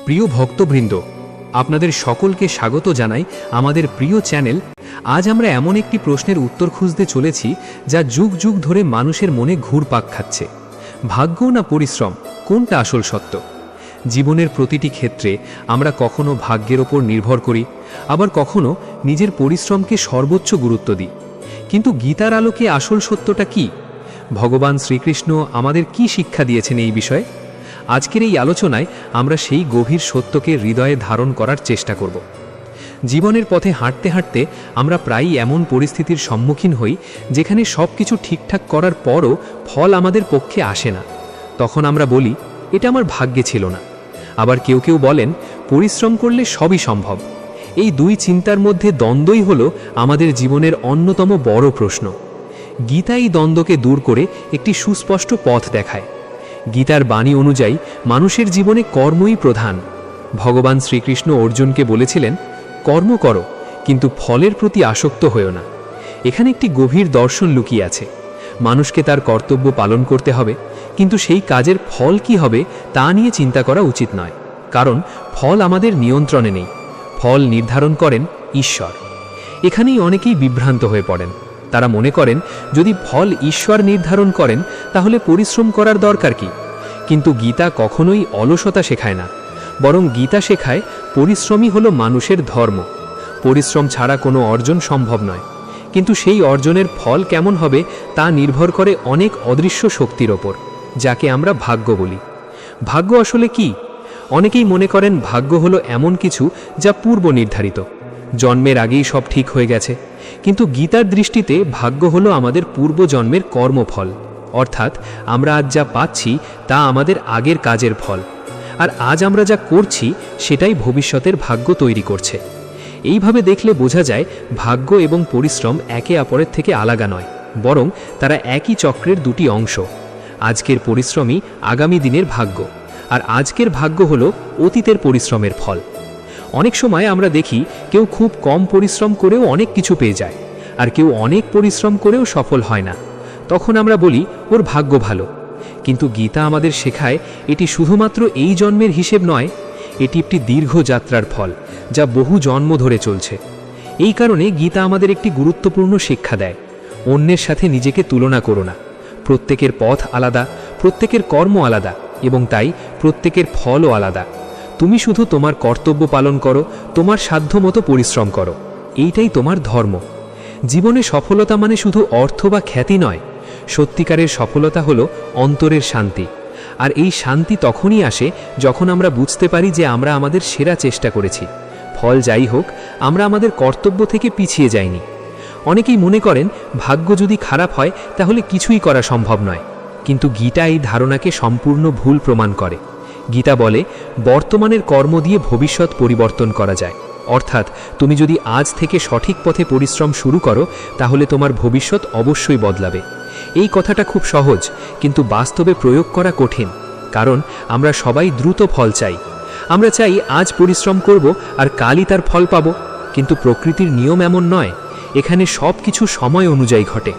প্রিয় ভক্তবৃন্দ, আপনাদের সকলকে স্বাগত জানাই আমাদের প্রিয় চ্যানেল। আজ আমরা এমন একটি প্রশ্নের উত্তর খুঁজতে চলেছি যা যুগ যুগ ধরে মানুষের মনে ঘুরপাক খাচ্ছে। ভাগ্য না পরিশ্রম, কোনটা আসল সত্য? জীবনের প্রতিটি ক্ষেত্রে আমরা কখনো ভাগ্যের ওপর নির্ভর করি, আবার কখনো নিজের পরিশ্রমকে সর্বোচ্চ গুরুত্ব দিই। কিন্তু গীতার আলোকে আসল সত্যটা কি? ভগবান শ্রীকৃষ্ণ আমাদের কি শিক্ষা দিয়েছেন এই বিষয়ে? আজকের এই আলোচনায় আমরা সেই গভীর সত্যকে হৃদয়ে ধারণ করার চেষ্টা করব। জীবনের পথে হাঁটতে হাঁটতে আমরা প্রায়ই এমন পরিস্থিতির সম্মুখীন হই যেখানে সব কিছু ঠিকঠাক করার পরও ফল আমাদের পক্ষে আসে না। তখন আমরা বলি, এটা আমার ভাগ্যে ছিল না। আবার কেউ কেউ বলেন, পরিশ্রম করলে সবই সম্ভব। এই দুই চিন্তার মধ্যে দ্বন্দ্বই হলো আমাদের জীবনের অন্যতম বড় প্রশ্ন। গীতা এই দ্বন্দ্বকে দূর করে একটি সুস্পষ্ট পথ দেখায়। গীতার বাণী অনুযায়ী মানুষের জীবনে কর্মই প্রধান। ভগবান শ্রীকৃষ্ণ অর্জুনকে বলেছিলেন, কর্ম করো, কিন্তু ফলের প্রতি আসক্ত হয়েও না। এখানে একটি গভীর দর্শন লুকিয়ে আছে। মানুষকে তার কর্তব্য পালন করতে হবে, কিন্তু সেই কাজের ফল কি হবে তা নিয়ে চিন্তা করা উচিত নয়। কারণ ফল আমাদের নিয়ন্ত্রণে নেই, ফল নির্ধারণ করেন ঈশ্বর। এখানেই অনেকেই বিভ্রান্ত হয়ে পড়েন। তারা মনে করেন, যদি ফল ঈশ্বর নির্ধারণ করেন তাহলে পরিশ্রম করার দরকার কি? কিন্তু গীতা কখনোই অলসতা শেখায় না, বরং গীতা শেখায় পরিশ্রমই হলো মানুষের ধর্ম। পরিশ্রম ছাড়া কোনো অর্জন সম্ভব নয়, কিন্তু সেই অর্জনের ফল কেমন হবে তা নির্ভর করে অনেক অদৃশ্য শক্তির ওপর, যাকে আমরা ভাগ্য বলি। ভাগ্য আসলে কি? অনেকেই মনে করেন ভাগ্য হলো এমন কিছু যা পূর্ব নির্ধারিত, জন্মের আগেই সব ঠিক হয়ে গেছে। কিন্তু গীতার দৃষ্টিতে ভাগ্য হলো আমাদের পূর্বজন্মের কর্মফল। অর্থাৎ আমরা আজ যা পাচ্ছি তা আমাদের আগের কাজের ফল, আর আজ আমরা যা করছি সেটাই ভবিষ্যতের ভাগ্য তৈরি করছে। এইভাবে দেখলে বোঝা যায় ভাগ্য এবং পরিশ্রম একে অপরের থেকে আলাদা নয়, বরং তারা একই চক্রের দুটি অংশ। আজকের পরিশ্রমই আগামী দিনের ভাগ্য, আর আজকের ভাগ্য হলো অতীতের পরিশ্রমের ফল। অনেক সময় আমরা দেখি কেউ খুব কম পরিশ্রম করেও অনেক কিছু পেয়ে যায়, আর কেউ অনেক পরিশ্রম করেও সফল হয় না। তখন আমরা বলি, ওর ভাগ্য ভালো। কিন্তু গীতা আমাদের শেখায় এটি শুধুমাত্র এই জন্মের হিসেব নয়, এটি একটি দীর্ঘ যাত্রার ফল যা বহু জন্ম ধরে চলছে। এই কারণে গীতা আমাদের একটি গুরুত্বপূর্ণ শিক্ষা দেয়, অন্যের সাথে নিজেকে তুলনা করো না। প্রত্যেকের পথ আলাদা, প্রত্যেকের কর্ম আলাদা, এবং তাই প্রত্যেকের ফলও আলাদা। তুমি শুধু তোমার কর্তব্য পালন করো, তোমার সাধ্যমতো পরিশ্রম করো, এইটাই তোমার ধর্ম। জীবনে সফলতা মানে শুধু অর্থ বা খ্যাতি নয়। সত্যিকারের সফলতা হলো অন্তরের শান্তি। আর এই শান্তি তখনই আসে যখন আমরা বুঝতে পারি যে আমরা আমাদের সেরা চেষ্টা করেছি। ফল যাই হোক, আমরা আমাদের কর্তব্য থেকে পিছিয়ে যাইনি। অনেকেই মনে করেন ভাগ্য যদি খারাপ হয় তাহলে কিছুই করা সম্ভব নয়, কিন্তু গীতা এই ধারণাকে সম্পূর্ণ ভুল প্রমাণ করে। গীতা বলে, বর্তমানের কর্ম দিয়ে ভবিষ্যৎ পরিবর্তন করা যায়। অর্থাৎ তুমি যদি আজ থেকে সঠিক পথে পরিশ্রম শুরু করো তাহলে তোমার ভবিষ্যৎ অবশ্যই বদলাবে। এই কথাটা খুব সহজ, কিন্তু বাস্তবে প্রয়োগ করা কঠিন। কারণ আমরা সবাই দ্রুত ফল চাই। আমরা চাই আজ পরিশ্রম করব আর কালই তার ফল পাব, কিন্তু প্রকৃতির নিয়ম এমন নয়। এখানে সব কিছু সময় অনুযায়ী ঘটে।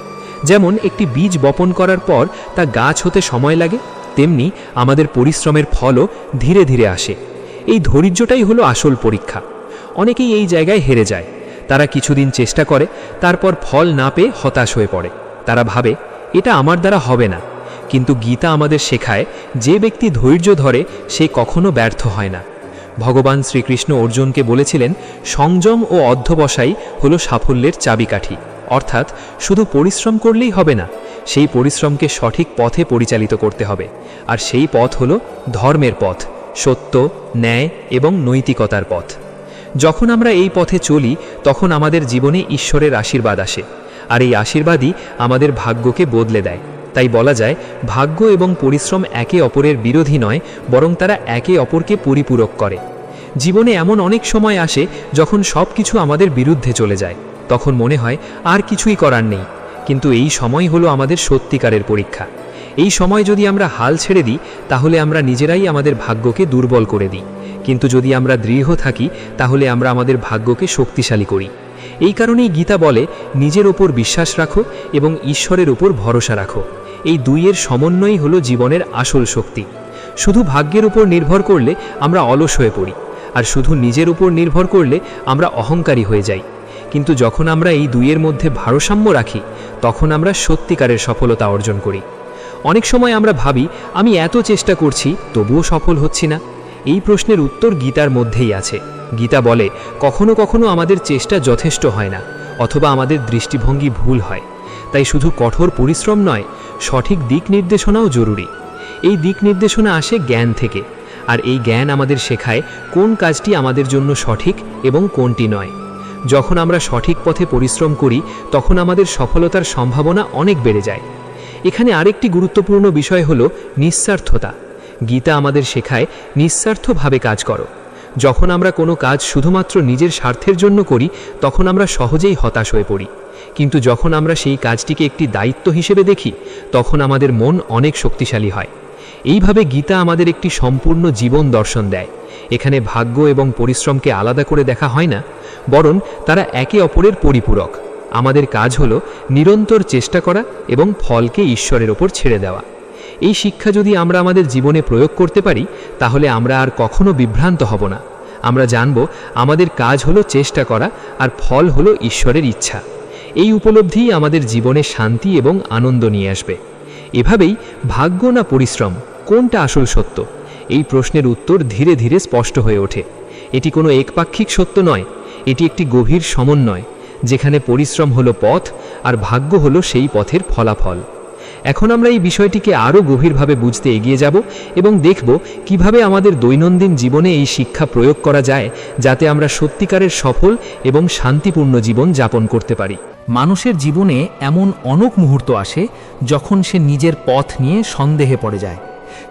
যেমন একটি বীজ বপন করার পর তা গাছ হতে সময় লাগে, তেমনি আমাদের পরিশ্রমের ফলও ধীরে ধীরে আসে। এই ধৈর্যটাই হলো আসল পরীক্ষা। অনেকেই এই জায়গায় হেরে যায়। তারা কিছুদিন চেষ্টা করে, তারপর ফল না পেয়ে হতাশ হয়ে পড়ে। তারা ভাবে, এটা আমার দ্বারা হবে না। কিন্তু গীতা আমাদের শেখায়, যে ব্যক্তি ধৈর্য ধরে সে কখনো ব্যর্থ হয় না। ভগবান শ্রীকৃষ্ণ অর্জুনকে বলেছিলেন, সংযম ও অধ্যবসায় হলো সাফল্যের চাবিকাঠি। অর্থাৎ শুধু পরিশ্রম করলেই হবে না, সেই পরিশ্রমকে সঠিক পথে পরিচালিত করতে হবে। আর সেই পথ হলো ধর্মের পথ, সত্য, ন্যায় এবং নৈতিকতার পথ। যখন আমরা এই পথে চলি তখন আমাদের জীবনে ঈশ্বরের আশীর্বাদ আসে, আর এই আশীর্বাদই আমাদের ভাগ্যকে বদলে দেয়। তাই বলা যায়, ভাগ্য এবং পরিশ্রম একে অপরের বিরোধী নয়, বরং তারা একে অপরকে পরিপূরক করে। জীবনে এমন অনেক সময় আসে যখন সব কিছু আমাদের বিরুদ্ধে চলে যায়। তখন মনে হয় আর কিছুই করার নেই। কিন্তু এই সময় হলো আমাদের সত্যিকারের পরীক্ষা। এই সময় যদি আমরা হাল ছেড়ে দিই তাহলে আমরা নিজেরাই আমাদের ভাগ্যকে দুর্বল করে দিই। কিন্তু যদি আমরা দৃঢ় থাকি তাহলে আমরা আমাদের ভাগ্যকে শক্তিশালী করি। এই কারণেই গীতা বলে, নিজের ওপর বিশ্বাস রাখো এবং ঈশ্বরের ওপর ভরসা রাখো। এই দুইয়ের সমন্বয়ই হলো জীবনের আসল শক্তি। শুধু ভাগ্যের উপর নির্ভর করলে আমরা অলস হয়ে পড়ি, আর শুধু নিজের উপর নির্ভর করলে আমরা অহংকারী হয়ে যাই। কিন্তু যখন আমরা এই দুইয়ের মধ্যে ভারসাম্য রাখি, তখন আমরা সত্যিকারের সফলতা অর্জন করি। অনেক সময় আমরা ভাবি, আমি এত চেষ্টা করছি তবুও সফল হচ্ছি না। এই প্রশ্নের উত্তর গীতার মধ্যেই আছে। গীতা বলে, কখনো কখনো আমাদের চেষ্টা যথেষ্ট হয় না, অথবা আমাদের দৃষ্টিভঙ্গি ভুল হয়। তাই শুধু কঠোর পরিশ্রম নয়, সঠিক দিক নির্দেশনাও জরুরি। এই দিক নির্দেশনা আসে জ্ঞান থেকে, আর এই জ্ঞান আমাদের শেখায় কোন কাজটি আমাদের জন্য সঠিক এবং কোনটি নয়। যখন আমরা সঠিক পথে পরিশ্রম করি, তখন আমাদের সফলতার সম্ভাবনা অনেক বেড়ে যায়। এখানে আরেকটি গুরুত্বপূর্ণ বিষয় হলো নিঃস্বার্থতা। গীতা আমাদের শেখায় নিঃস্বার্থভাবে কাজ করো। যখন আমরা কোনো কাজ শুধুমাত্র নিজের স্বার্থের জন্য করি, তখন আমরা সহজেই হতাশ হয়ে পড়ি। কিন্তু যখন আমরা সেই কাজটিকে একটি দায়িত্ব হিসেবে দেখি, তখন আমাদের মন অনেক শক্তিশালী হয়। এইভাবে গীতা আমাদের একটি সম্পূর্ণ জীবন দর্শন দেয়। এখানে ভাগ্য এবং পরিশ্রমকে আলাদা করে দেখা হয় না, বরং তারা একে অপরের পরিপূরক। আমাদের কাজ হলো নিরন্তর চেষ্টা করা এবং ফলকে ঈশ্বরের ওপর ছেড়ে দেওয়া। এই শিক্ষা যদি আমরা আমাদের জীবনে প্রয়োগ করতে পারি, তাহলে আমরা আর কখনো বিভ্রান্ত হব না। আমরা জানব আমাদের কাজ হলো চেষ্টা করা, আর ফল হলো ঈশ্বরের ইচ্ছা। এই উপলব্ধিই আমাদের জীবনে শান্তি এবং আনন্দ নিয়ে আসবে। এভাবেই ভাগ্য না পরিশ্রম, কোনটা আসল সত্য? এই প্রশ্নের উত্তর ধীরে ধীরে স্পষ্ট হয়ে ওঠে। এটি কোনো একপাক্ষিক সত্য নয়, এটি একটি গভীর সমন্বয়, যেখানে পরিশ্রম হলো পথ আর ভাগ্য হলো সেই পথের ফলাফল। এখন আমরা এই বিষয়টিকে আরও গভীরভাবে বুঝতে এগিয়ে যাব এবং দেখব কিভাবে আমাদের দৈনন্দিন জীবনে এই শিক্ষা প্রয়োগ করা যায়, যাতে আমরা সত্যিকারের সফল এবং শান্তিপূর্ণ জীবন যাপন করতে পারি। মানুষের জীবনে এমন অনেক মুহূর্ত আসে যখন সে নিজের পথ নিয়ে সন্দেহে পড়ে যায়।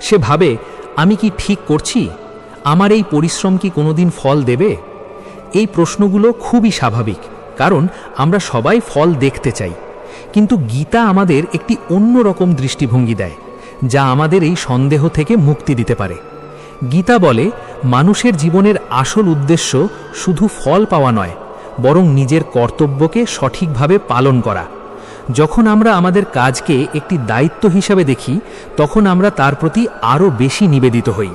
সে ভাবে, আমি কি ঠিক করছি? আমার এই পরিশ্রম কি কোনোদিন ফল দেবে? এই প্রশ্নগুলো খুবই স্বাভাবিক, কারণ আমরা সবাই ফল দেখতে চাই। কিন্তু গীতা আমাদের একটি অন্যরকম দৃষ্টিভঙ্গি দেয়, যা আমাদের এই সন্দেহ থেকে মুক্তি দিতে পারে। গীতা বলে, মানুষের জীবনের আসল উদ্দেশ্য শুধু ফল পাওয়া নয়, বরং নিজের কর্তব্যকে সঠিকভাবে পালন করা। যখন আমরা আমাদের কাজকে একটি দায়িত্ব হিসাবে দেখি, তখন আমরা তার প্রতি আরও বেশি নিবেদিত হই।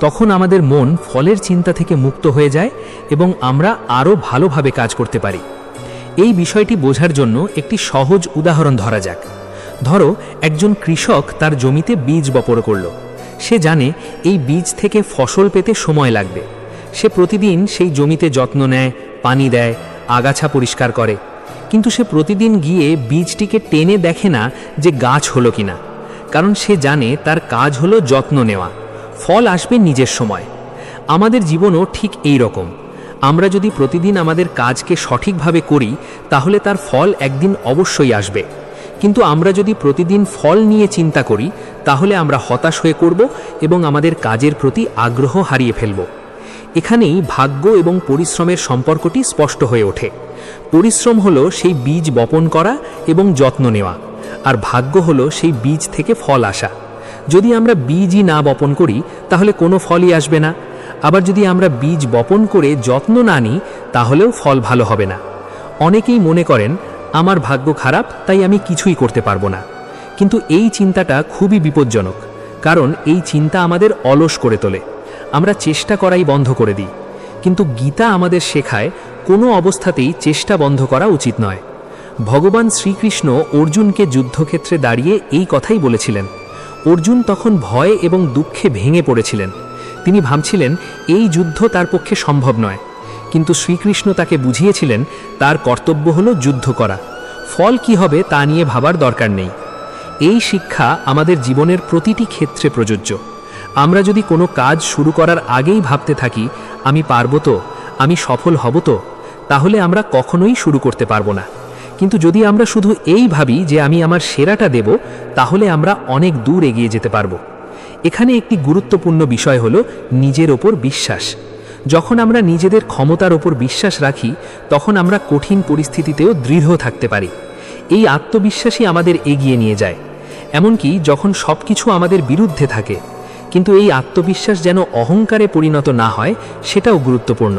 তখন আমাদের মন ফলের চিন্তা থেকে মুক্ত হয়ে যায় এবং আমরা আরও ভালোভাবে কাজ করতে পারি। এই বিষয়টি বোঝার জন্য একটি সহজ উদাহরণ ধরা যাক। ধরো, একজন কৃষক তার জমিতে বীজ বপন করল। সে জানে এই বীজ থেকে ফসল পেতে সময় লাগবে। সে প্রতিদিন সেই জমিতে যত্ন নেয়, পানি দেয়, আগাছা পরিষ্কার করে। কিন্তু সে প্রতিদিন গিয়ে বীজটিকে টেনে দেখে না যে গাছ হলো কিনা, কারণ সে জানে তার কাজ হলো যত্ন নেওয়া। ফল আসবে নিজের সময়। আমাদের জীবনও ঠিক এই রকম। আমরা যদি প্রতিদিন আমাদের কাজকে সঠিকভাবে করি, তাহলে তার ফল একদিন অবশ্যই আসবে। কিন্তু আমরা যদি প্রতিদিন ফল নিয়ে চিন্তা করি, তাহলে আমরা হতাশ হয়ে পড়ব এবং আমাদের কাজের প্রতি আগ্রহ হারিয়ে ফেলব। এখানেই ভাগ্য এবং পরিশ্রমের সম্পর্কটি স্পষ্ট হয়ে ওঠে। পরিশ্রম হলো সেই বীজ বপন করা এবং যত্ন নেওয়া, আর ভাগ্য হলো সেই বীজ থেকে ফল আসা। যদি আমরা বীজই না বপন করি, তাহলে কোনো ফলই আসবে না। আবার যদি আমরা বীজ বপন করে যত্ন না নিই, তাহলেও ফল ভালো হবে না। অনেকেই মনে করেন, আমার ভাগ্য খারাপ, তাই আমি কিছুই করতে পারবো না। কিন্তু এই চিন্তাটা খুবই বিপজ্জনক, কারণ এই চিন্তা আমাদের অলস করে তোলে। আমরা চেষ্টা করাই বন্ধ করে দিই। কিন্তু গীতা আমাদের শেখায়, কোনো অবস্থাতেই চেষ্টা বন্ধ করা উচিত নয়। ভগবান শ্রীকৃষ্ণ অর্জুনকে যুদ্ধক্ষেত্রে দাঁড়িয়ে এই কথাই বলেছিলেন। অর্জুন তখন ভয় এবং দুঃখে ভেঙে পড়েছিলেন। তিনি ভাবছিলেন এই যুদ্ধ তার পক্ষে সম্ভব নয়। কিন্তু শ্রীকৃষ্ণ তাকে বুঝিয়েছিলেন, তার কর্তব্য হলো যুদ্ধ করা। ফল কি হবে তা নিয়ে ভাবার দরকার নেই। এই শিক্ষা আমাদের জীবনের প্রতিটি ক্ষেত্রে প্রযোজ্য। আমরা যদি কোনো কাজ শুরু করার আগেই ভাবতে থাকি, আমি পারবো তো, আমি সফল হব তো, তাহলে আমরা কখনোই শুরু করতে পারবো না। কিন্তু যদি আমরা শুধু এই ভাবি যে আমি আমার সেরাটা দেব, তাহলে আমরা অনেক দূর এগিয়ে যেতে পারবো। এখানে একটি গুরুত্বপূর্ণ বিষয় হলো নিজের ওপর বিশ্বাস। যখন আমরা নিজেদের ক্ষমতার ওপর বিশ্বাস রাখি, তখন আমরা কঠিন পরিস্থিতিতেও দৃঢ় থাকতে পারি। এই আত্মবিশ্বাসই আমাদের এগিয়ে নিয়ে যায়, এমনকি যখন সব কিছু আমাদের বিরুদ্ধে থাকে। কিন্তু এই আত্মবিশ্বাস যেন অহংকারে পরিণত না হয়, সেটাও গুরুত্বপূর্ণ,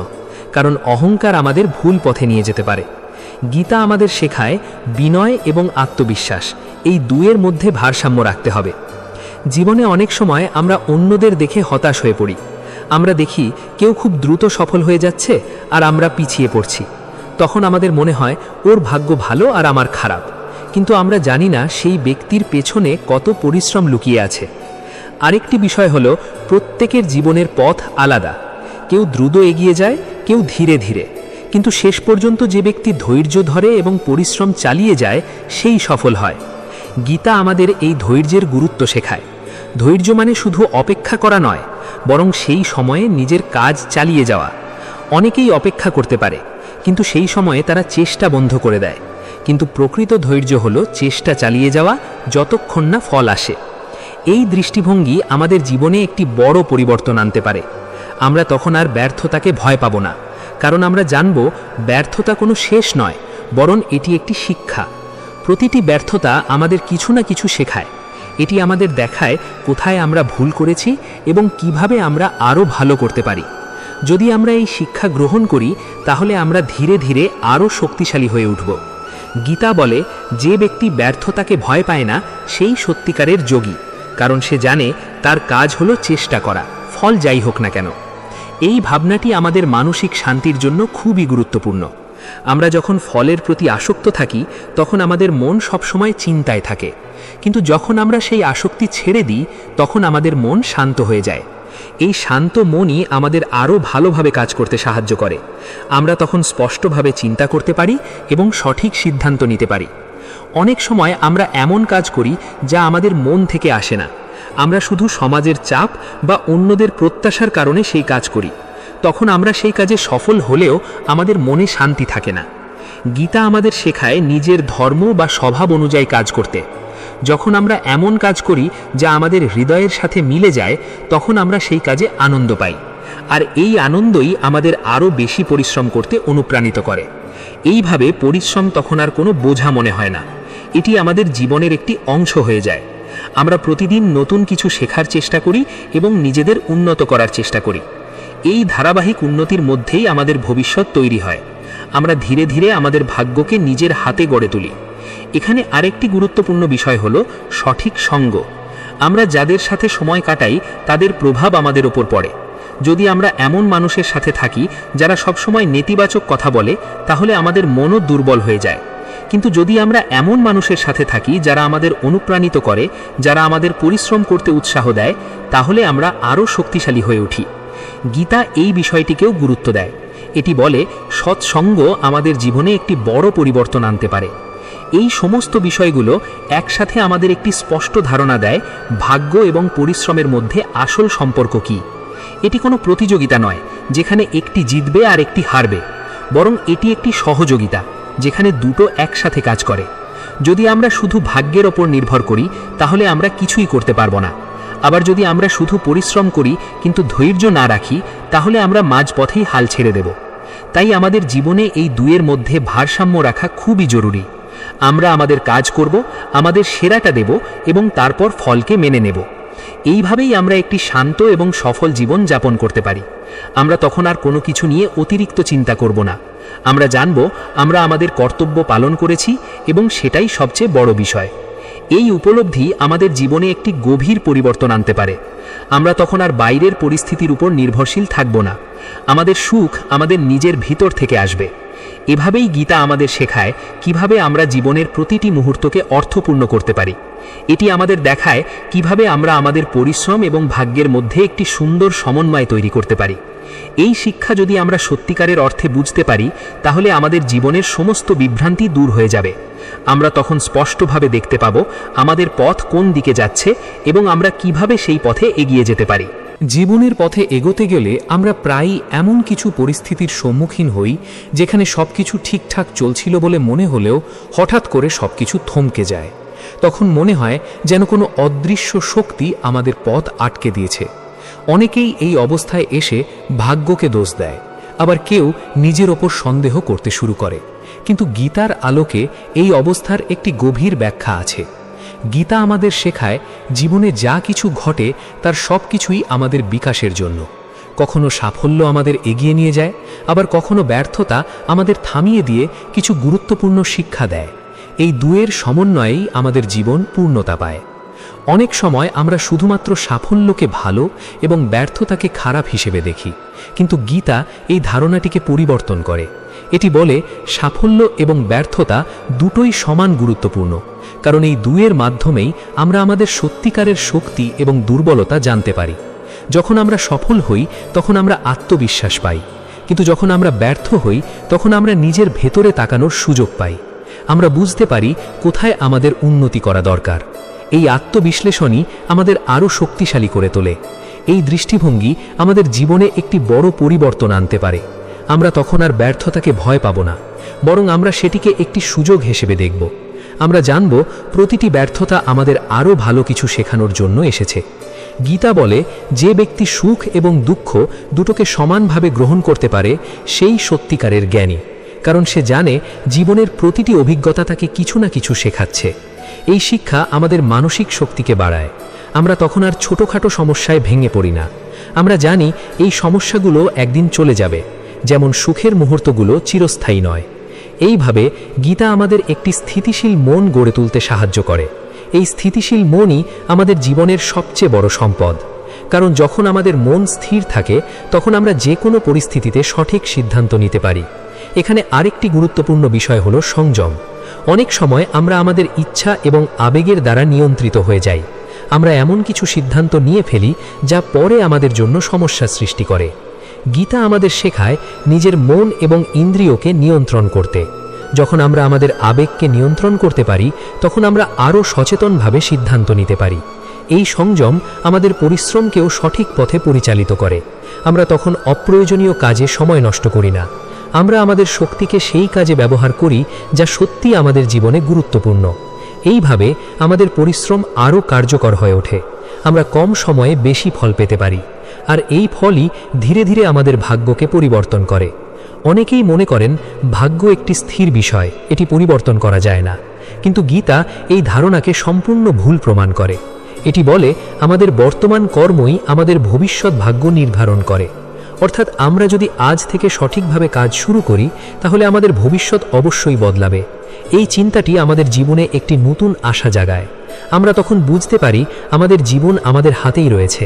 কারণ অহংকার আমাদের ভুল পথে নিয়ে যেতে পারে। গীতা আমাদের শেখায় বিনয় এবং আত্মবিশ্বাস, এই দুয়ের মধ্যে ভারসাম্য রাখতে হবে। জীবনে অনেক সময় আমরা অন্যদের দেখে হতাশ হয়ে পড়ি। আমরা দেখি কেউ খুব দ্রুত সফল হয়ে যাচ্ছে আর আমরা পিছিয়ে পড়ছি। তখন আমাদের মনে হয় ওর ভাগ্য ভালো আর আমার খারাপ, কিন্তু আমরা জানি না সেই ব্যক্তির পেছনে কত পরিশ্রম লুকিয়ে আছে। আরেকটি বিষয় হলো, প্রত্যেকের জীবনের পথ আলাদা। কেউ দ্রুত এগিয়ে যায়, কেউ ধীরে ধীরে, কিন্তু শেষ পর্যন্ত যে ব্যক্তি ধৈর্য ধরে এবং পরিশ্রম চালিয়ে যায় সেই সফল হয়। গীতা আমাদের এই ধৈর্যের গুরুত্ব শেখায়। ধৈর্য মানে শুধু অপেক্ষা করা নয়, বরং সেই সময়ে নিজের কাজ চালিয়ে যাওয়া। অনেকেই অপেক্ষা করতে পারে, কিন্তু সেই সময়ে তারা চেষ্টা বন্ধ করে দেয়। কিন্তু প্রকৃত ধৈর্য হলো চেষ্টা চালিয়ে যাওয়া যতক্ষণ না ফল আসে। এই দৃষ্টিভঙ্গি আমাদের জীবনে একটি বড় পরিবর্তন আনতে পারে। আমরা তখন আর ব্যর্থতাকে ভয় পাব না, কারণ আমরা জানব ব্যর্থতা কোনো শেষ নয়, বরং এটি একটি শিক্ষা। প্রতিটি ব্যর্থতা আমাদের কিছু না কিছু শেখায়। এটি আমাদের দেখায় কোথায় আমরা ভুল করেছি এবং কিভাবে আমরা আরও ভালো করতে পারি। যদি আমরা এই শিক্ষা গ্রহণ করি, তাহলে আমরা ধীরে ধীরে আরও শক্তিশালী হয়ে উঠব। গীতা বলে, যে ব্যক্তি ব্যর্থতাকে ভয় পায় না সেই সত্যিকারের যোগী, কারণ সে জানে তার কাজ হলো চেষ্টা করা, ফল যাই হোক না কেন। এই ভাবনাটি আমাদের মানসিক শান্তির জন্য খুবই গুরুত্বপূর্ণ। আমরা যখন ফলের প্রতি আসক্ত থাকি, তখন আমাদের মন সবসময় চিন্তায় থাকে, কিন্তু যখন আমরা সেই আসক্তি ছেড়ে দিই, তখন আমাদের মন শান্ত হয়ে যায়। এই শান্ত মনই আমাদের আরও ভালোভাবে কাজ করতে সাহায্য করে। আমরা তখন স্পষ্টভাবে চিন্তা করতে পারি এবং সঠিক সিদ্ধান্ত নিতে পারি। অনেক সময় আমরা এমন কাজ করি যা আমাদের মন থেকে আসে না। আমরা শুধু সমাজের চাপ বা অন্যদের প্রত্যাশার কারণে সেই কাজ করি। তখন আমরা সেই কাজে সফল হলেও আমাদের মনে শান্তি থাকে না। গীতা আমাদের শেখায় নিজের ধর্ম বা স্বভাব অনুযায়ী কাজ করতে। যখন আমরা এমন কাজ করি যা আমাদের হৃদয়ের সাথে মিলে যায়, তখন আমরা সেই কাজে আনন্দ পাই, আর এই আনন্দই আমাদের আরও বেশি পরিশ্রম করতে অনুপ্রাণিত করে। এইভাবে পরিশ্রম তখন আর কোনো বোঝা মনে হয় না, এটি আমাদের জীবনের একটি অংশ হয়ে যায়। আমরা প্রতিদিন নতুন কিছু শেখার চেষ্টা করি এবং নিজেদের উন্নত করার চেষ্টা করি। এই ধারাবাহিক উন্নতির মধ্যেই আমাদের ভবিষ্যৎ তৈরি হয়। আমরা ধীরে ধীরে আমাদের ভাগ্যকে নিজের হাতে গড়ে তুলি। এখানে আরেকটি গুরুত্বপূর্ণ বিষয় হলো সঠিক সঙ্গ। আমরা যাদের সাথে সময় কাটাই, তাদের প্রভাব আমাদের ওপর পড়ে। যদি আমরা এমন মানুষের সাথে থাকি যারা সবসময় নেতিবাচক কথা বলে, তাহলে আমাদের মনও দুর্বল হয়ে যায়। কিন্তু যদি আমরা এমন মানুষের সাথে থাকি যারা আমাদের অনুপ্রাণিত করে, যারা আমাদের পরিশ্রম করতে উৎসাহ দেয়, তাহলে আমরা আরও শক্তিশালী হয়ে উঠি। গীতা এই বিষয়টিকেও গুরুত্ব দেয়। এটি বলে, সৎসঙ্গ আমাদের জীবনে একটি বড় পরিবর্তন আনতে পারে। এই সমস্ত বিষয়গুলো একসাথে আমাদের একটি স্পষ্ট ধারণা দেয় ভাগ্য এবং পরিশ্রমের মধ্যে আসল সম্পর্ক কী। এটি কোনো প্রতিযোগিতা নয় যেখানে একটি জিতবে আর একটি হারবে, বরং এটি একটি সহযোগিতা যেখানে দুটো একসাথে কাজ করে। যদি আমরা শুধু ভাগ্যের ওপর নির্ভর করি, তাহলে আমরা কিছুই করতে পারবো না। আবার যদি আমরা শুধু পরিশ্রম করি কিন্তু ধৈর্য না রাখি, তাহলে আমরা মাঝপথেই হাল ছেড়ে দেব। তাই আমাদের জীবনে এই দুয়ের মধ্যে ভারসাম্য রাখা খুবই জরুরি। আমরা আমাদের কাজ করব, আমাদের সেরাটা দেব এবং তারপর ফলকে মেনে নেব। এইভাবেই আমরা একটি শান্ত এবং সফল জীবন যাপন করতে পারি। আমরা তখন আর কোনো কিছু নিয়ে অতিরিক্ত চিন্তা করব না। আমরা জানব আমরা আমাদের কর্তব্য পালন করেছি এবং সেটাই সবচেয়ে বড় বিষয়। এই উপলব্ধি আমাদের জীবনে একটি গভীর পরিবর্তন আনতে পারে। আমরা তখন আর বাইরের পরিস্থিতির উপর নির্ভরশীল থাকব না। আমাদের সুখ আমাদের নিজের ভিতর থেকে আসবে। এভাবেই গীতা আমাদের শেখায় কিভাবে আমরা জীবনের প্রতিটি মুহূর্তকে অর্থপূর্ণ করতে পারি। এটি আমাদের দেখায় কিভাবে আমরা আমাদের পরিশ্রম এবং ভাগ্যের মধ্যে একটি সুন্দর সমন্বয় তৈরি করতে পারি। এই শিক্ষা যদি আমরা সত্যিকারের অর্থে বুঝতে পারি, তাহলে আমাদের জীবনের সমস্ত বিভ্রান্তি দূর হয়ে যাবে। আমরা তখন স্পষ্টভাবে দেখতে পাব আমাদের পথ কোন দিকে যাচ্ছে এবং আমরা কিভাবে সেই পথে এগিয়ে যেতে পারি। জীবনের পথে এগোতে গেলে আমরা প্রায়ই এমন কিছু পরিস্থিতির সম্মুখীন হই যেখানে সবকিছু ঠিকঠাক চলছিল বলে মনে হলেও হঠাৎ করে সবকিছু থমকে যায়। তখন মনে হয় যেন কোনো অদৃশ্য শক্তি আমাদের পথ আটকে দিয়েছে। অনেকেই এই অবস্থায় এসে ভাগ্যকে দোষ দেয়, আবার কেউ নিজের ওপর সন্দেহ করতে শুরু করে। কিন্তু গীতার আলোকে এই অবস্থার একটি গভীর ব্যাখ্যা আছে। গীতা আমাদের শেখায় জীবনে যা কিছু ঘটে তার সব কিছুই আমাদের বিকাশের জন্য। কখনো সাফল্য আমাদের এগিয়ে নিয়ে যায়, আবার কখনো ব্যর্থতা আমাদের থামিয়ে দিয়ে কিছু গুরুত্বপূর্ণ শিক্ষা দেয়। এই দুয়ের সমন্বয়েই আমাদের জীবন পূর্ণতা পায়। অনেক সময় আমরা শুধুমাত্র সাফল্যকে ভালো এবং ব্যর্থতাকে খারাপ হিসেবে দেখি, কিন্তু গীতা এই ধারণাটিকে পরিবর্তন করে। এটি বলে সাফল্য এবং ব্যর্থতা দুটোই সমান গুরুত্বপূর্ণ, কারণ এই দুয়ের মাধ্যমেই আমরা আমাদের সত্যিকারের শক্তি এবং দুর্বলতা জানতে পারি। যখন আমরা সফল হই তখন আমরা আত্মবিশ্বাস পাই, কিন্তু যখন আমরা ব্যর্থ হই তখন আমরা নিজের ভেতরে তাকানোর সুযোগ পাই। আমরা বুঝতে পারি কোথায় আমাদের উন্নতি করা দরকার। এই আত্মবিশ্লেষণই আমাদের আরও শক্তিশালী করে তোলে। এই দৃষ্টিভঙ্গি আমাদের জীবনে একটি বড় পরিবর্তন আনতে পারে। আমরা তখন আর ব্যর্থতাকে ভয় পাব না, বরং আমরা সেটিকে একটি সুযোগ হিসেবে দেখব। আমরা জানব প্রতিটি ব্যর্থতা আমাদের আরও ভালো কিছু শেখানোর জন্য এসেছে। গীতা বলে, যে ব্যক্তি সুখ এবং দুঃখ দুটোকে সমানভাবে গ্রহণ করতে পারে সেই সত্যিকারের জ্ঞানী, কারণ সে জানে জীবনের প্রতিটি অভিজ্ঞতা তাকে কিছু না কিছু শেখাচ্ছে। এই শিক্ষা আমাদের মানসিক শক্তিকে বাড়ায়। আমরা তখন আর ছোটোখাটো সমস্যায় ভেঙে পড়ি না। আমরা জানি এই সমস্যাগুলো একদিন চলে যাবে, যেমন সুখের মুহূর্তগুলো চিরস্থায়ী নয়। এইভাবে গীতা আমাদের একটি স্থিতিশীল মন গড়ে তুলতে সাহায্য করে। এই স্থিতিশীল মনই আমাদের জীবনের সবচেয়ে বড় সম্পদ, কারণ যখন আমাদের মন স্থির থাকে তখন আমরা যে কোনো পরিস্থিতিতে সঠিক সিদ্ধান্ত নিতে পারি। এখানে আরেকটি গুরুত্বপূর্ণ বিষয় হলো সংযম। অনেক সময় আমরা আমাদের ইচ্ছা এবং আবেগের দ্বারা নিয়ন্ত্রিত হয়ে যাই। আমরা এমন কিছু সিদ্ধান্ত নিয়ে ফেলি যা পরে আমাদের জন্য সমস্যা সৃষ্টি করে। গীতা আমাদের শেখায় নিজের মন এবং ইন্দ্রিয়কে নিয়ন্ত্রণ করতে। যখন আমরা আমাদের আবেগকে নিয়ন্ত্রণ করতে পারি তখন আমরা আরও সচেতনভাবে সিদ্ধান্ত নিতে পারি। এই সংযম আমাদের পরিশ্রমকেও সঠিক পথে পরিচালিত করে। আমরা তখন অপ্রয়োজনীয় কাজে সময় নষ্ট করি না। আমরা আমাদের শক্তিকে সেই কাজে ব্যবহার করি যা সত্যি আমাদের জীবনে গুরুত্বপূর্ণ। এইভাবে আমাদের পরিশ্রম আরও কার্যকর হয়ে ওঠে। আমরা কম সময়ে বেশি ফল পেতে পারি, আর এই ফলই ধীরে ধীরে আমাদের ভাগ্যকে পরিবর্তন করে। অনেকেই মনে করেন ভাগ্য একটি স্থির বিষয়, এটি পরিবর্তন করা যায় না, কিন্তু গীতা এই ধারণাকে সম্পূর্ণ ভুল প্রমাণ করে। এটি বলে আমাদের বর্তমান কর্মই আমাদের ভবিষ্যৎ ভাগ্য নির্ধারণ করে। অর্থাৎ আমরা যদি আজ থেকে সঠিকভাবে কাজ শুরু করি তাহলে আমাদের ভবিষ্যৎ অবশ্যই বদলাবে। এই চিন্তাটি আমাদের জীবনে একটি নতুন আশা জাগায়। আমরা তখন বুঝতে পারি আমাদের জীবন আমাদের হাতেই রয়েছে।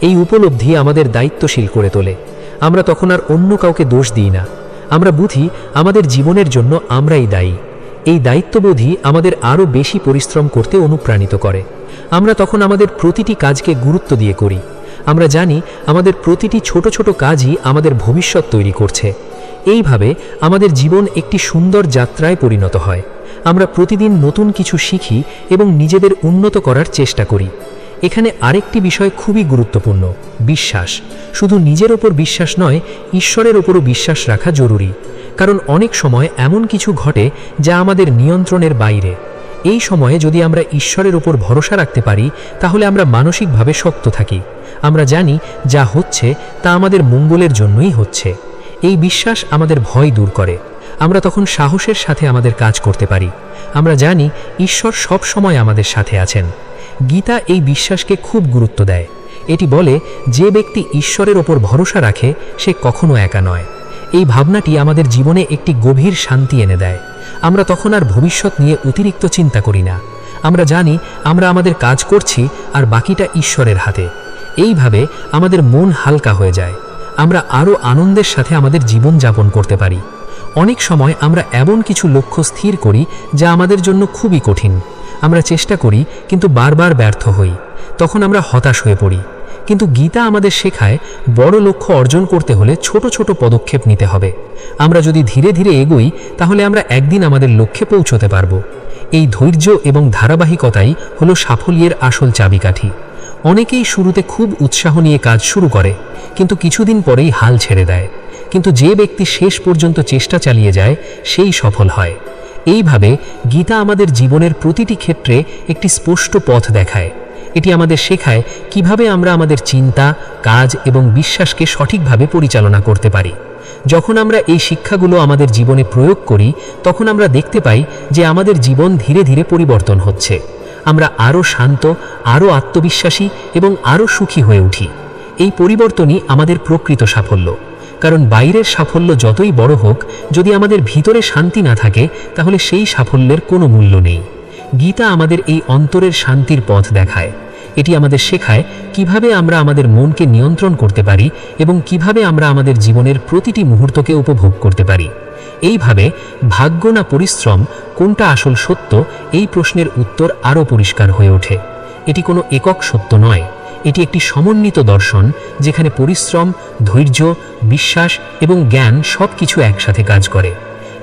এই উপলব্ধি আমাদের দায়িত্বশীল করে তোলে। আমরা তখন আর অন্য কাউকে দোষ দিই না। আমরা বুঝি আমাদের জীবনের জন্য আমরাই দায়ী। এই দায়িত্ববোধই আমাদের আরও বেশি পরিশ্রম করতে অনুপ্রাণিত করে। আমরা তখন আমাদের প্রতিটি কাজকে গুরুত্ব দিয়ে করি। আমরা জানি আমাদের প্রতিটি ছোট ছোট কাজই আমাদের ভবিষ্যৎ তৈরি করছে। এইভাবে আমাদের জীবন একটি সুন্দর যাত্রায় পরিণত হয়। আমরা প্রতিদিন নতুন কিছু শিখি এবং নিজেদের উন্নত করার চেষ্টা করি। এখানে আরেকটি বিষয় খুবই গুরুত্বপূর্ণ, বিশ্বাস। শুধু নিজের ওপর বিশ্বাস নয়, ঈশ্বরের ওপরও বিশ্বাস রাখা জরুরি। কারণ অনেক সময় এমন কিছু ঘটে যা আমাদের নিয়ন্ত্রণের বাইরে। এই সময়ে যদি আমরা ঈশ্বরের ওপর ভরসা রাখতে পারি তাহলে আমরা মানসিকভাবে শক্ত থাকি। আমরা জানি যা হচ্ছে তা আমাদের মঙ্গলের জন্যই হচ্ছে। এই বিশ্বাস আমাদের ভয় দূর করে। আমরা তখন সাহসের সাথে আমাদের কাজ করতে পারি। আমরা জানি ঈশ্বর সব সময় আমাদের সাথে আছেন। গীতা এই বিশ্বাসকে খুব গুরুত্ব দেয়। এটি বলে, যে ব্যক্তি ঈশ্বরের ওপর ভরসা রাখে সে কখনো একা নয়। এই ভাবনাটি আমাদের জীবনে একটি গভীর শান্তি এনে দেয়। আমরা তখন আর ভবিষ্যৎ নিয়ে অতিরিক্ত চিন্তা করি না। আমরা জানি আমরা আমাদের কাজ করছি আর বাকিটা ঈশ্বরের হাতে। এইভাবে আমাদের মন হালকা হয়ে যায়। আমরা আরও আনন্দের সাথে আমাদের জীবন যাপন করতে পারি। অনেক সময় আমরা এমন কিছু লক্ষ্য স্থির করি যা আমাদের জন্য খুবই কঠিন। আমরা চেষ্টা করি কিন্তু বারবার ব্যর্থ হই। তখন আমরা হতাশ হয়ে পড়ি। কিন্তু গীতা আমাদের শেখায় বড় লক্ষ্য অর্জন করতে হলে ছোট ছোট পদক্ষেপ নিতে হবে। আমরা যদি ধীরে ধীরে এগোই তাহলে আমরা একদিন আমাদের লক্ষ্যে পৌঁছতে পারব। এই ধৈর্য এবং ধারাবাহিকতাই হলো সাফল্যের আসল চাবিকাঠি। অনেকেই শুরুতে খুব উৎসাহ নিয়ে কাজ শুরু করে, কিন্তু কিছুদিন পরেই হাল ছেড়ে দেয়। কিন্তু যে ব্যক্তি শেষ পর্যন্ত চেষ্টা চালিয়ে যায় সেই সফল হয়। এইভাবে গীতা আমাদের জীবনের প্রতিটি ক্ষেত্রে একটি স্পষ্ট পথ দেখায়। এটি আমাদের শেখায় কিভাবে আমরা আমাদের চিন্তা, কাজ এবং বিশ্বাসকে সঠিকভাবে পরিচালনা করতে পারি। যখন আমরা এই শিক্ষাগুলো আমাদের জীবনে প্রয়োগ করি তখন আমরা দেখতে পাই যে আমাদের জীবন ধীরে ধীরে পরিবর্তন হচ্ছে। আমরা আরও শান্ত, আরও আত্মবিশ্বাসী এবং আরও সুখী হয়ে উঠি। এই পরিবর্তনই আমাদের প্রকৃত সাফল্য। কারণ বাইরের সাফল্য যতই বড় হোক, যদি আমাদের ভিতরে শান্তি না থাকে তাহলে সেই সাফল্যের কোনো মূল্য নেই। গীতা আমাদের এই অন্তরের শান্তির পথ দেখায়। এটি আমাদের শেখায় কিভাবে আমরা আমাদের মনকে নিয়ন্ত্রণ করতে পারি এবং কিভাবে আমরা আমাদের জীবনের প্রতিটি মুহূর্তকে উপভোগ করতে পারি। এইভাবে ভাগ্য না পরিশ্রম, কোনটা আসল সত্য, এই প্রশ্নের উত্তর আরও পরিষ্কার হয়ে ওঠে। এটি কোনো একক সত্য নয়, এটি একটি সমন্বিত দর্শন যেখানে পরিশ্রম, ধৈর্য, বিশ্বাস এবং জ্ঞান সব কিছু একসাথে কাজ করে।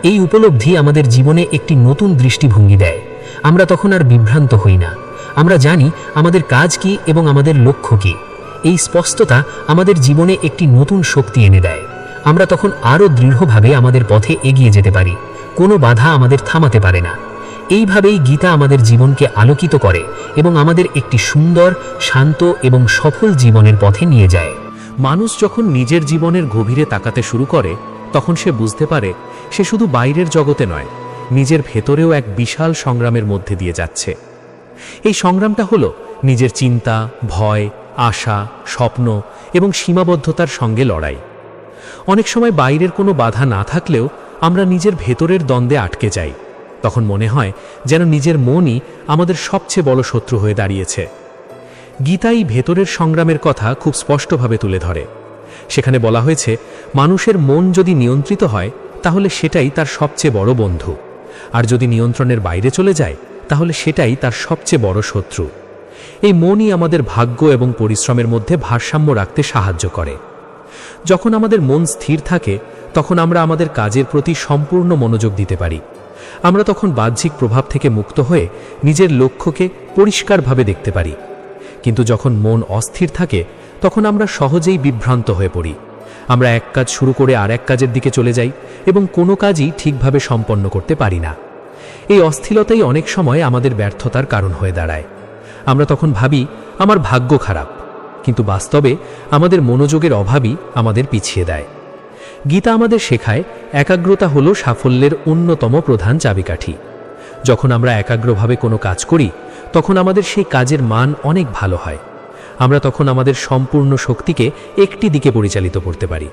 এই উপলব্ধি আমাদের জীবনে একটি নতুন দৃষ্টিভঙ্গি দেয়। আমরা তখন আর বিভ্রান্ত হই না। আমরা জানি আমাদের কাজ কি এবং আমাদের লক্ষ্য কি। এই স্পষ্টতা আমাদের জীবনে একটি নতুন শক্তি এনে দেয়। আমরা তখন আরও দৃঢ়ভাবে আমাদের পথে এগিয়ে যেতে পারি। কোনো বাধা আমাদের থামাতে পারে না। এইভাবেই গীতা আমাদের জীবনকে আলোকিত করে এবং আমাদের একটি সুন্দর, শান্ত এবং সফল জীবনের পথে নিয়ে যায়। মানুষ যখন নিজের জীবনের গভীরে তাকাতে শুরু করে, তখন সে বুঝতে পারে সে শুধু বাইরের জগতে নয়, নিজের ভেতরেও এক বিশাল সংগ্রামের মধ্যে দিয়ে যাচ্ছে। এই সংগ্রামটা হলো নিজের চিন্তা, ভয়, আশা, স্বপ্ন এবং সীমাবদ্ধতার সঙ্গে লড়াই। অনেক সময় বাইরের কোনো বাধা না থাকলেও আমরা নিজের ভেতরের দ্বন্দ্বে আটকে যাই। তখন মনে হয় যেন নিজের মনই আমাদের সবচেয়ে বড় শত্রু হয়ে দাঁড়িয়েছে। গীতা এই ভেতরের সংগ্রামের কথা খুব স্পষ্টভাবে তুলে ধরে। সেখানে বলা হয়েছে, মানুষের মন যদি নিয়ন্ত্রিত হয় তাহলে সেটাই তার সবচেয়ে বড় বন্ধু, আর যদি নিয়ন্ত্রণের বাইরে চলে যায় তাহলে সেটাই তার সবচেয়ে বড় শত্রু। এই মনই আমাদের ভাগ্য এবং পরিশ্রমের মধ্যে ভারসাম্য রাখতে সাহায্য করে। যখন আমাদের মন স্থির থাকে তখন আমরা আমাদের কাজের প্রতি সম্পূর্ণ মনোযোগ দিতে পারি। আমরা তখন বাহ্যিক প্রভাব থেকে মুক্ত হয়ে নিজের লক্ষ্যকে পরিষ্কারভাবে দেখতে পারি। কিন্তু যখন মন অস্থির থাকে তখন আমরা সহজেই বিভ্রান্ত হয়ে পড়ি। আমরা এক কাজ শুরু করে আর এক কাজের দিকে চলে যাই এবং কোনো কাজই ঠিকভাবে সম্পন্ন করতে পারি না। এই অস্থিরতাই অনেক সময় আমাদের ব্যর্থতার কারণ হয়ে দাঁড়ায়। আমরা তখন ভাবি আমার ভাগ্য খারাপ, কিন্তু বাস্তবে আমাদের মনোযোগের অভাবই আমাদের পিছিয়ে দেয়। গীতা আমাদের শেখায় একাগ্রতা হলো সাফল্যের অন্যতম প্রধান চাবিকাঠি। যখন আমরা একাগ্রভাবে কোনো কাজ করি তখন আমাদের সেই কাজের মান অনেক ভালো হয়। আমরা তখন আমাদের সম্পূর্ণ শক্তিকে একটি দিকে পরিচালিত করতে পারি।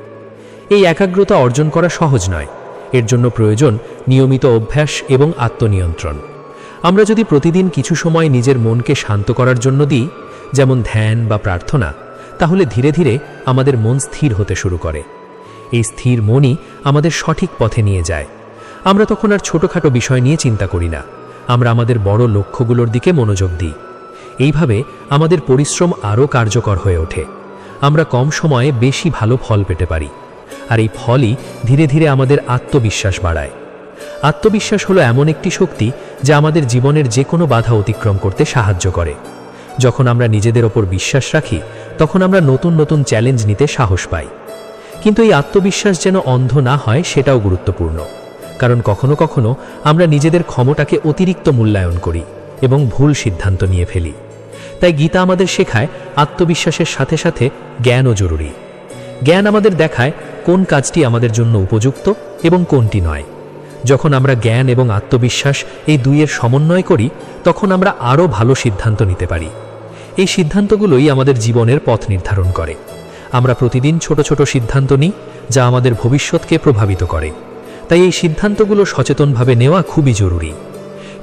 এই একাগ্রতা অর্জন করা সহজ নয়। এর জন্য প্রয়োজন নিয়মিত অভ্যাস এবং আত্মনিয়ন্ত্রণ। আমরা যদি প্রতিদিন কিছু সময় নিজের মনকে শান্ত করার জন্য দিই, যেমন ধ্যান বা প্রার্থনা, তাহলে ধীরে ধীরে আমাদের মন স্থির হতে শুরু করে। এই স্থির মনই আমাদের সঠিক পথে নিয়ে যায়। আমরা তখন আর ছোটখাটো বিষয় নিয়ে চিন্তা করি না, আমরা আমাদের বড় লক্ষ্যগুলোর দিকে মনোযোগ দিই। এইভাবে আমাদের পরিশ্রম আরও কার্যকর হয়ে ওঠে। আমরা কম সময়ে বেশি ভালো ফল পেতে পারি, আর এই ফলই ধীরে ধীরে আমাদের আত্মবিশ্বাস বাড়ায়। আত্মবিশ্বাস হলো এমন একটি শক্তি যা আমাদের জীবনের যে কোনো বাধা অতিক্রম করতে সাহায্য করে। যখন আমরা নিজেদের ওপর বিশ্বাস রাখি তখন আমরা নতুন নতুন চ্যালেঞ্জ নিতে সাহস পাই। কিন্তু এই আত্মবিশ্বাস যেন অন্ধ না হয় সেটাও গুরুত্বপূর্ণ, কারণ কখনো কখনো আমরা নিজেদের ক্ষমতাকে অতিরিক্ত মূল্যায়ন করি এবং ভুল সিদ্ধান্ত নিয়ে ফেলি। তাই গীতা আমাদের শেখায় আত্মবিশ্বাসের সাথে সাথে জ্ঞানও জরুরি। জ্ঞান আমাদের দেখায় কোন কাজটি আমাদের জন্য উপযুক্ত এবং কোনটি নয়। যখন আমরা জ্ঞান এবং আত্মবিশ্বাস এই দুইয়ের সমন্বয় করি তখন আমরা আরও ভালো সিদ্ধান্ত নিতে পারি। এই সিদ্ধান্তগুলোই আমাদের জীবনের পথ নির্ধারণ করে। আমরা প্রতিদিন ছোট ছোট সিদ্ধান্ত নিই যা আমাদের ভবিষ্যৎকে প্রভাবিত করে। তাই এই সিদ্ধান্তগুলো সচেতনভাবে নেওয়া খুবই জরুরি।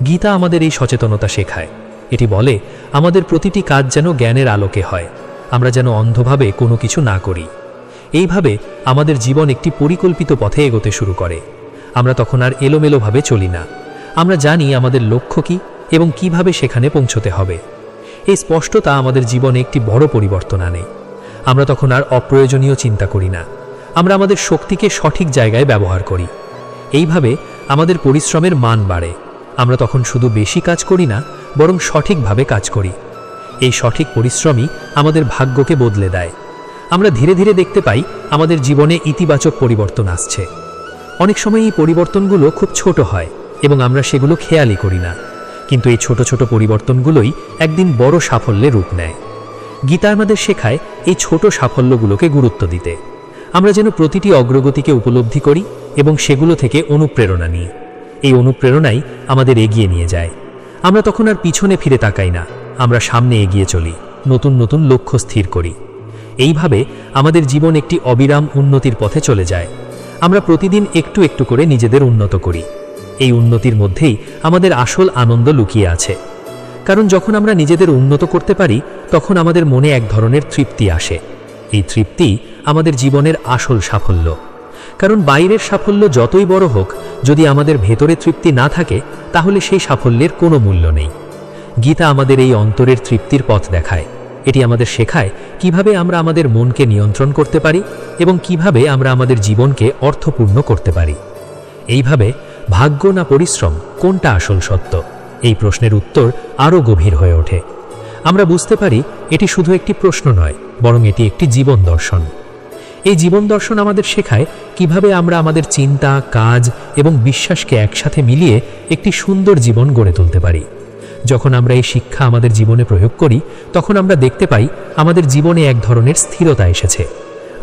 গীতা আমাদের এই সচেতনতা শেখায়। এটি বলে আমাদের প্রতিটি কাজ যেন জ্ঞানের আলোকে হয়, আমরা যেন অন্ধভাবে কোনো কিছু না করি। এইভাবে আমাদের জীবন একটি পরিকল্পিত পথে এগোতে শুরু করে। আমরা তখন আর এলোমেলোভাবে চলি না। আমরা জানি আমাদের লক্ষ্য কী এবং কিভাবে সেখানে পৌঁছতে হবে। এই স্পষ্টতা আমাদের জীবনে একটি বড় পরিবর্তন আনে। আমরা তখন আর অপ্রয়োজনীয় চিন্তা করি না, আমরা আমাদের শক্তিকে সঠিক জায়গায় ব্যবহার করি। এইভাবে আমাদের পরিশ্রমের মান বাড়ে। আমরা তখন শুধু বেশি কাজ করি না, বরং সঠিকভাবে কাজ করি। এই সঠিক পরিশ্রমই আমাদের ভাগ্যকে বদলে দেয়। আমরা ধীরে ধীরে দেখতে পাই আমাদের জীবনে ইতিবাচক পরিবর্তন আসছে। অনেক সময় এই পরিবর্তনগুলো খুব ছোট হয় এবং আমরা সেগুলো খেয়ালই করি না, কিন্তু এই ছোট ছোট পরিবর্তনগুলোই একদিন বড় সাফল্যে রূপ নেয়। গীতা আমাদের শেখায় এই ছোট সাফল্যগুলোকে গুরুত্ব দিতে। আমরা যেন প্রতিটি অগ্রগতিকে উপলব্ধি করি এবং সেগুলো থেকে অনুপ্রেরণা নিই। এই অনুপ্রেরণাই আমাদের এগিয়ে নিয়ে যায়। আমরা তখন আর পিছনে ফিরে তাকাই না, আমরা সামনে এগিয়ে চলি, নতুন নতুন লক্ষ্য স্থির করি। এইভাবে আমাদের জীবন একটি অবিরাম উন্নতির পথে চলে যায়। আমরা প্রতিদিন একটু একটু করে নিজেদের উন্নত করি। এই উন্নতির মধ্যেই আমাদের আসল আনন্দ লুকিয়ে আছে। কারণ যখন আমরা নিজেদের উন্নত করতে পারি তখন আমাদের মনে এক ধরনের তৃপ্তি আসে। এই তৃপ্তি আমাদের জীবনের আসল সাফল্য। কারণ বাইরের সাফল্য যতই বড় হোক, যদি আমাদের ভেতরে তৃপ্তি না থাকে তাহলে সেই সাফল্যের কোনো মূল্য নেই। গীতা আমাদের এই অন্তরের তৃপ্তির পথ দেখায়। এটি আমাদের শেখায় কিভাবে আমরা আমাদের মনকে নিয়ন্ত্রণ করতে পারি এবং কিভাবে আমরা আমাদের জীবনকে অর্থপূর্ণ করতে পারি। এইভাবে ভাগ্য না পরিশ্রম, কোনটা আসল সত্য, এই প্রশ্নের উত্তর আরও গভীর হয়ে ওঠে। আমরা বুঝতে পারি এটি শুধু একটি প্রশ্ন নয়, বরং এটি একটি জীবন দর্শন। এই জীবন দর্শন আমাদের শেখায় কিভাবে আমরা আমাদের চিন্তা, কাজ এবং বিশ্বাসকে একসাথে মিলিয়ে একটি সুন্দর জীবন গড়ে তুলতে পারি। যখন আমরা এই শিক্ষা আমাদের জীবনে প্রয়োগ করি তখন আমরা দেখতে পাই আমাদের জীবনে এক ধরনের স্থিরতা এসেছে।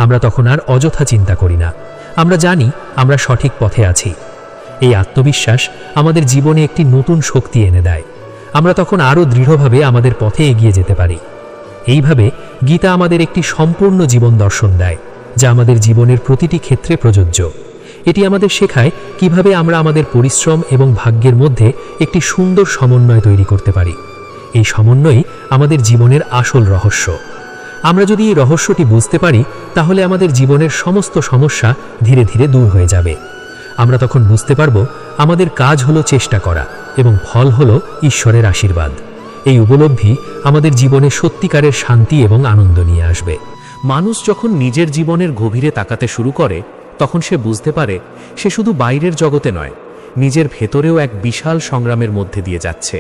আমরা তখন আর অযথা চিন্তা করি না, আমরা জানি আমরা সঠিক পথে আছি। এই আত্মবিশ্বাস আমাদের জীবনে একটি নতুন শক্তি এনে দেয়। আমরা তখন আরও দৃঢ়ভাবে আমাদের পথে এগিয়ে যেতে পারি। এইভাবে গীতা আমাদের একটি সম্পূর্ণ জীবন দর্শন দেয়, যা আমাদের জীবনের প্রতিটি ক্ষেত্রে প্রযোজ্য। এটি আমাদের শেখায় কিভাবে আমরা আমাদের পরিশ্রম এবং ভাগ্যের মধ্যে একটি সুন্দর সমন্বয় তৈরি করতে পারি। এই সমন্বয়ই আমাদের জীবনের আসল রহস্য। আমরা যদি এই রহস্যটি বুঝতে পারি তাহলে আমাদের জীবনের সমস্ত সমস্যা ধীরে ধীরে দূর হয়ে যাবে। আমরা তখন বুঝতে পারব আমাদের কাজ হলো চেষ্টা করা এবং ফল হলো ঈশ্বরের আশীর্বাদ। এই উপলব্ধি আমাদের জীবনে সত্যিকারের শান্তি এবং আনন্দ নিয়ে আসবে। মানুষ যখন নিজের জীবনের গভীরে তাকাতে শুরু করে তখন সে বুঝতে পারে সে শুধু বাইরের জগতে নয়, নিজের ভেতরেও এক বিশাল সংগ্রামের মধ্যে দিয়ে যাচ্ছে।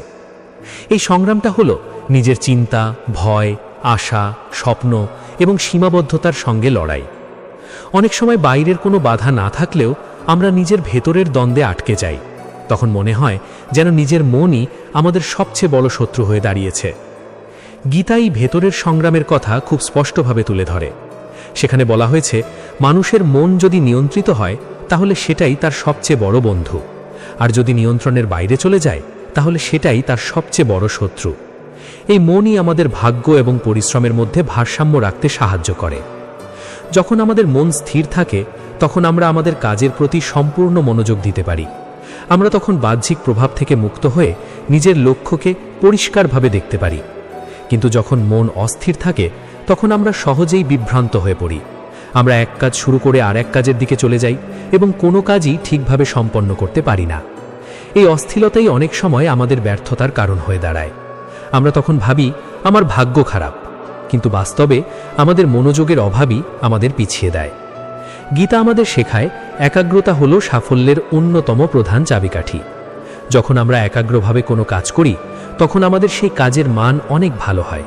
এই সংগ্রামটা হলো নিজের চিন্তা, ভয়, আশা, স্বপ্ন এবং সীমাবদ্ধতার সঙ্গে লড়াই। অনেক সময় বাইরের কোনো বাধা না থাকলেও আমরা নিজের ভেতরের দ্বন্দ্বে আটকে যাই। তখন মনে হয় যেন নিজের মনই আমাদের সবচেয়ে বড় শত্রু হয়ে দাঁড়িয়েছে। গীতা এই ভেতরের সংগ্রামের কথা খুব স্পষ্টভাবে তুলে ধরে। সেখানে বলা হয়েছে মানুষের মন যদি নিয়ন্ত্রিত হয় তাহলে সেটাই তার সবচেয়ে বড় বন্ধু, আর যদি নিয়ন্ত্রণের বাইরে চলে যায় তাহলে সেটাই তার সবচেয়ে বড় শত্রু। এই মনই আমাদের ভাগ্য এবং পরিশ্রমের মধ্যে ভারসাম্য রাখতে সাহায্য করে। যখন আমাদের মন স্থির থাকে তখন আমরা আমাদের কাজের প্রতি সম্পূর্ণ মনোযোগ দিতে পারি। আমরা তখন বাহ্যিক প্রভাব থেকে মুক্ত হয়ে নিজের লক্ষ্যকে পরিষ্কারভাবে দেখতে পারি। কিন্তু যখন মন অস্থির থাকে তখন আমরা সহজেই বিভ্রান্ত হয়ে পড়ি। আমরা এক কাজ শুরু করে আর এক কাজের দিকে চলে যাই এবং কোনো কাজই ঠিকভাবে সম্পন্ন করতে পারি না। এই অস্থিরতাই অনেক সময় আমাদের ব্যর্থতার কারণ হয়ে দাঁড়ায়। আমরা তখন ভাবি আমার ভাগ্য খারাপ, কিন্তু বাস্তবে আমাদের মনোযোগের অভাবই আমাদের পিছিয়ে দেয়। গীতা আমাদের শেখায় একাগ্রতা হলো সাফল্যের অন্যতম প্রধান চাবিকাঠি। যখন আমরা একাগ্রভাবে কোনো কাজ করি তখন আমাদের সেই কাজের মান অনেক ভালো হয়।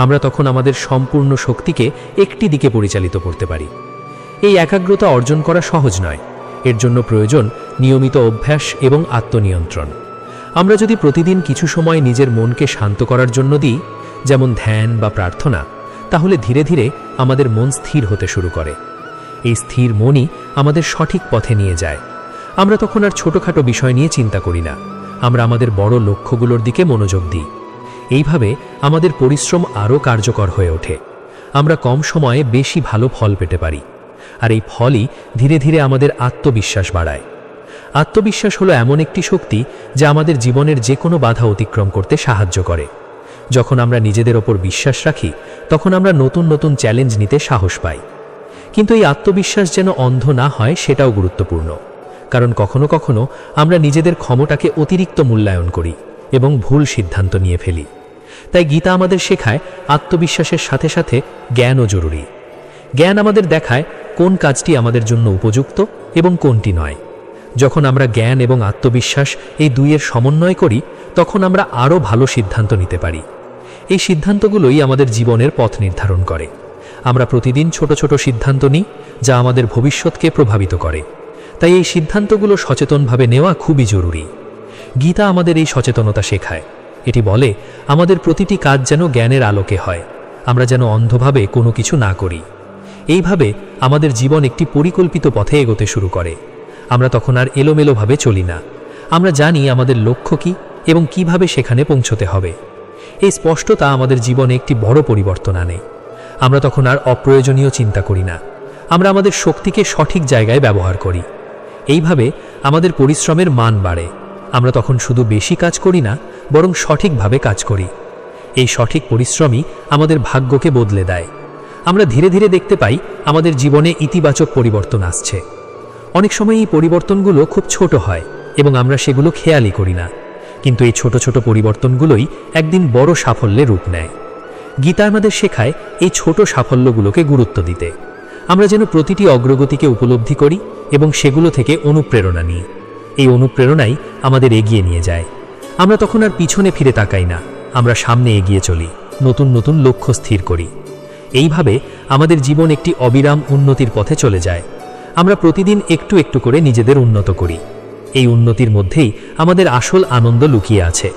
আমরা তখন আমাদের সম্পূর্ণ শক্তিকে একটি দিকে পরিচালিত করতে পারি। এই একাগ্রতা অর্জন করা সহজ নয়, এর জন্য প্রয়োজন নিয়মিত অভ্যাস এবং আত্মনিয়ন্ত্রণ। আমরা যদি প্রতিদিন কিছু সময় নিজের মনকে শান্ত করার জন্য দিই, যেমন ধ্যান বা প্রার্থনা, তাহলে ধীরে ধীরে আমাদের মন স্থির হতে শুরু করে। এই স্থির মনই আমাদের সঠিক পথে নিয়ে যায়। আমরা তখন আর ছোটখাটো বিষয় নিয়ে চিন্তা করি না, আমরা আমাদের বড় লক্ষ্যগুলোর দিকে মনোযোগ দিই। এইভাবে আমাদের পরিশ্রম আরও কার্যকর হয়ে ওঠে। আমরা কম সময়ে বেশি ভালো ফল পেতে পারি, আর এই ফলই ধীরে ধীরে আমাদের আত্মবিশ্বাস বাড়ায়। আত্মবিশ্বাস হলো এমন একটি শক্তি যা আমাদের জীবনের যে কোনো বাধা অতিক্রম করতে সাহায্য করে। যখন আমরা নিজেদের ওপর বিশ্বাস রাখি তখন আমরা নতুন নতুন চ্যালেঞ্জ নিতে সাহস পাই। কিন্তু এই আত্মবিশ্বাস যেন অন্ধ না হয় সেটাও গুরুত্বপূর্ণ, কারণ কখনো কখনো আমরা নিজেদের ক্ষমতাকে অতিরিক্ত মূল্যায়ন করি এবং ভুল সিদ্ধান্ত নিয়ে ফেলি। তাই গীতা আমাদের শেখায় আত্মবিশ্বাসের সাথে সাথে জ্ঞানও জরুরি। জ্ঞান আমাদের দেখায় কোন কাজটি আমাদের জন্য উপযুক্ত এবং কোনটি নয়। যখন আমরা জ্ঞান এবং আত্মবিশ্বাস এই দুইয়ের সমন্বয় করি তখন আমরা আরও ভালো সিদ্ধান্ত নিতে পারি। এই সিদ্ধান্তগুলোই আমাদের জীবনের পথ নির্ধারণ করে। আমরা প্রতিদিন ছোট ছোট সিদ্ধান্ত নিই যা আমাদের ভবিষ্যৎকে প্রভাবিত করে। তাই এই সিদ্ধান্তগুলো সচেতনভাবে নেওয়া খুবই জরুরি। গীতা আমাদের এই সচেতনতা শেখায়। এটি বলে আমাদের প্রতিটি কাজ যেন জ্ঞানের আলোকে হয়, আমরা যেন অন্ধভাবে কোনো কিছু না করি। এইভাবে আমাদের জীবন একটি পরিকল্পিত পথে এগোতে শুরু করে। আমরা তখন আর এলোমেলোভাবে চলি না, আমরা জানি আমাদের লক্ষ্য কী এবং কিভাবে সেখানে পৌঁছতে হবে। এই স্পষ্টতা আমাদের জীবনে একটি বড় পরিবর্তন আনে। আমরা তখন আর অপ্রয়োজনীয় চিন্তা করি না, আমরা আমাদের শক্তিকে সঠিক জায়গায় ব্যবহার করি। এইভাবে আমাদের পরিশ্রমের মান বাড়ে। আমরা তখন শুধু বেশি কাজ করি না, বরং সঠিকভাবে কাজ করি। এই সঠিক পরিশ্রমই আমাদের ভাগ্যকে বদলে দেয়। আমরা ধীরে ধীরে দেখতে পাই আমাদের জীবনে ইতিবাচক পরিবর্তন আসছে। অনেক সময় এই পরিবর্তনগুলো খুব ছোট হয় এবং আমরা সেগুলো খেয়ালই করি না, কিন্তু এই ছোট ছোট পরিবর্তনগুলোই একদিন বড় সাফল্যে রূপ নেয়। গীতা আমাদের শেখায় এই ছোট সাফল্যগুলোকে গুরুত্ব দিতে। আমরা যেন প্রতিটি অগ্রগতিকে উপলব্ধি করি এবং সেগুলো থেকে অনুপ্রেরণা নিই। এই অনুপ্রেরণাই আমাদের এগিয়ে নিয়ে যায়। আমরা তখন আর পিছনে ফিরে তাকাই না, আমরা সামনে এগিয়ে চলি, নতুন নতুন লক্ষ্য স্থির করি। এইভাবে আমাদের জীবন একটি অবিরাম উন্নতির পথে চলে যায়। আমরা প্রতিদিন একটু একটু করে নিজেদের উন্নত করি। এই উন্নতির মধ্যেই আমাদের আসল আনন্দ লুকিয়ে আছে।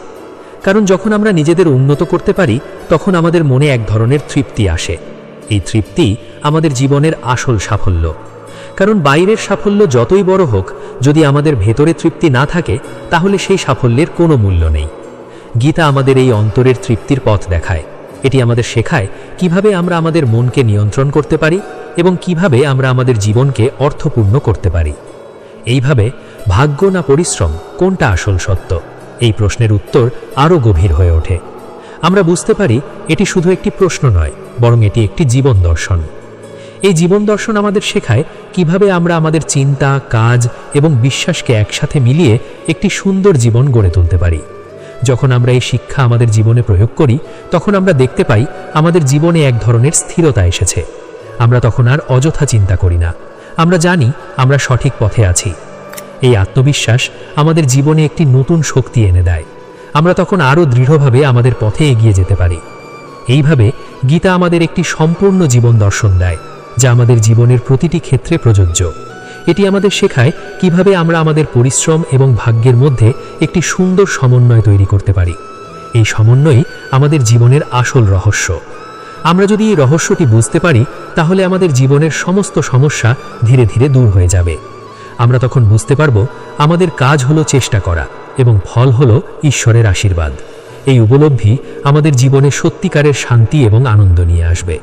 কারণ যখন আমরা নিজেদের উন্নত করতে পারি, তখন আমাদের মনে এক ধরনের তৃপ্তি আসে। এই তৃপ্তি আমাদের জীবনের আসল সাফল্য। কারণ বাইরের সাফল্য যতই বড় হোক, যদি আমাদের ভেতরে তৃপ্তি না থাকে, তাহলে সেই সাফল্যের কোনো মূল্য নেই। গীতা আমাদের এই অন্তরের তৃপ্তির পথ দেখায়। এটি আমাদের শেখায় কিভাবে আমরা আমাদের মনকে নিয়ন্ত্রণ করতে পারি এবং কিভাবে আমরা আমাদের জীবনকে অর্থপূর্ণ করতে পারি। এইভাবে ভাগ্য না পরিশ্রম, কোনটা আসল সত্য, এই প্রশ্নের উত্তর আরও গভীর হয়ে ওঠে। আমরা বুঝতে পারি এটি শুধু একটি প্রশ্ন নয়, বরং এটি একটি জীবন দর্শন। এই জীবন দর্শন আমাদের শেখায় কিভাবে আমরা আমাদের চিন্তা, কাজ এবং বিশ্বাসকে একসাথে মিলিয়ে একটি সুন্দর জীবন গড়ে তুলতে পারি। যখন আমরা এই শিক্ষা আমাদের জীবনে প্রয়োগ করি, তখন আমরা দেখতে পাই আমাদের জীবনে এক ধরনের স্থিরতা এসেছে। আমরা তখন আর অযথা চিন্তা করি না, আমরা জানি আমরা সঠিক পথে আছি। এই আত্মবিশ্বাস আমাদের জীবনে একটি নতুন শক্তি এনে দেয়। আমরা তখন আরও দৃঢ়ভাবে আমাদের পথে এগিয়ে যেতে পারি। এইভাবে গীতা আমাদের একটি সম্পূর্ণ জীবন দর্শন দেয়, যা আমাদের জীবনের প্রতিটি ক্ষেত্রে প্রযোজ্য। এটি আমাদের শেখায় কিভাবে আমরা আমাদের পরিশ্রম এবং ভাগ্যের মধ্যে একটি সুন্দর সমন্বয় তৈরি করতে পারি। এই সমন্বয়ই আমাদের জীবনের আসল রহস্য। আমরা যদি এই রহস্যটি বুঝতে পারি, তাহলে আমাদের জীবনের সমস্ত সমস্যা ধীরে ধীরে দূর হয়ে যাবে। আমরা তখন বুঝতে পারব আমাদের কাজ হলো চেষ্টা করা এবং ফল হলো ঈশ্বরের আশীর্বাদ। এই উপলব্ধি আমাদের জীবনে সত্যিকারের শান্তি এবং আনন্দ নিয়ে আসবে।